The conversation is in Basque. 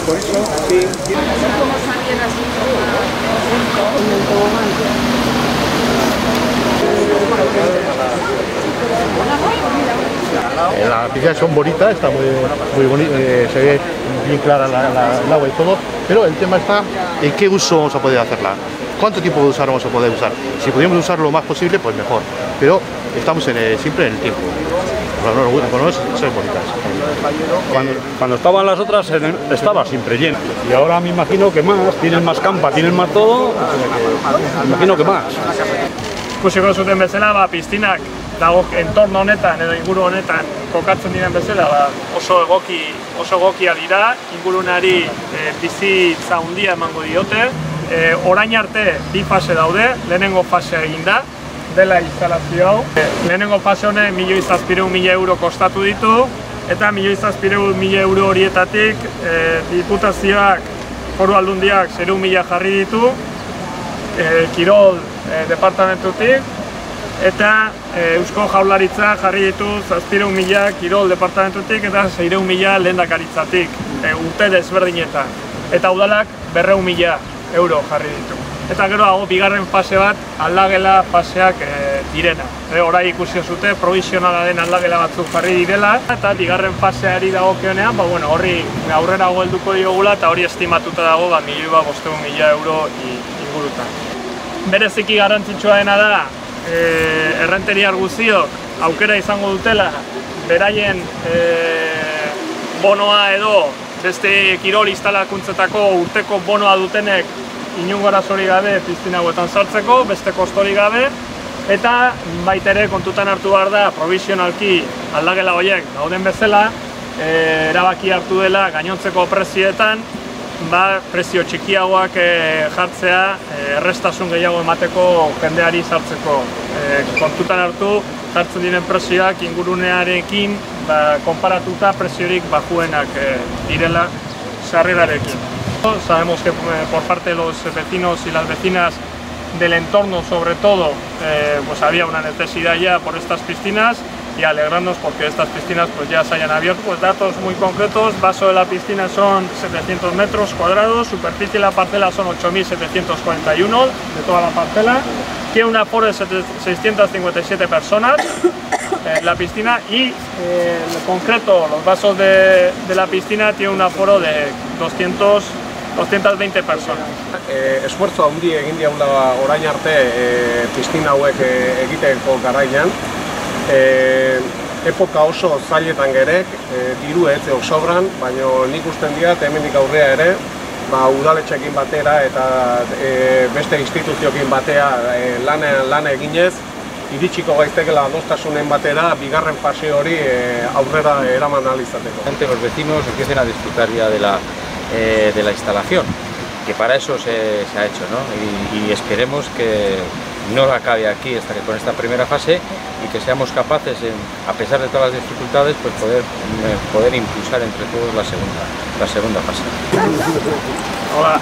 por eso, sí. Las piscinas son bonitas, está muy bonita, se ve bien clara el agua y todo, pero el tema está en qué uso vamos a poder hacerla. ¿Cuánto tiempo de usar vamos a poder usar? Si podemos usar lo más posible, pues mejor, pero estamos siempre en el tiempo. Por lo menos son bonitas. Cuando estaban las otras estaba siempre llena y ahora me imagino que más, tienen más campa, tienen más todo, me imagino que más. Ikusiko zuten bezala, piztinak dago entorno honetan edo inguru honetan kokatzen diren bezala, oso egokia dira, ingurunari bizitza handia emango diote. Orain arte bi fase daude, lehenengo fasea egin da, dela instalazio hau. Lehenengo fase honek 1.700.000 euro kostatu ditu, eta 1.700.000 euro horietatik diputazioak, foru aldundiak 600.000 jarri ditu, Kirol departamentutik, eta Eusko Jaurlaritza jarri ditu 700.000 Kirol departamentutik eta 600.000 lehendakaritzatik, urte desberdinetan. Eta udalak 200.000 euro jarri ditu. Eta gero hago bigarren fase bat aldagela faseak direna. Orai ikusi zute provisionala den aldagela batzuk jarri direla, eta bigarren faseari dagokionean, horri aurrera helduko diogula eta hori estimatuta dago 1.500.000 euro ingurutan. Bereziki garrantzitsua dena da, errenteriar guztiok aukera izango dutela, beraien bonoa edo beste kirol instalakuntzetako urteko bonoa dutenek inongo arazorik gabe piztina hauetan sartzeko, beste kostorik gabe, eta baita ere kontutan hartu behar da provisionalki aldagela horiek dauden bezala, erabaki hartu dela gainontzeko prezioetan, prezio txikiagoak jartzea, errestasun gehiago emateko jendeari sartzeko. Kontutan hartu, jartzen diren prezioak ingurunearekin konparatuta preziorik bajuenak direla sarrerarekin. Sabemos que por parte de los vecinos y las vecinas del entorno, sobre todo, pues había una necesidad ya por estas piscinas y alegrarnos porque estas piscinas pues ya se hayan abierto. Pues datos muy concretos: vaso de la piscina son 700 metros cuadrados, superficie de la parcela son 8.741 de toda la parcela, tiene un aforo de 657 personas la piscina y en concreto los vasos de la piscina tiene un aforo de 220 personas. Esfuerzo handi egin diagula orain arte piscina hauek egiteko garaian. Epoka oso zailetan gerek, diru ez sobran, baina nik usten diat hemendik aurrea ere, udaletxeekin batera eta beste instituzioekin batera lan eginez, iritsiko gaiztekela adostasunen batera bigarren fase hori aurrera eraman ahal izateko. Los vecinos empiecen a disfrutar ya de la instalación, que para eso se ha hecho, ¿no? Y esperemos que no acabe aquí con esta primera fase y que seamos capaces, a pesar de todas las dificultades, pues poder impulsar entre todos la segunda fase. Hola.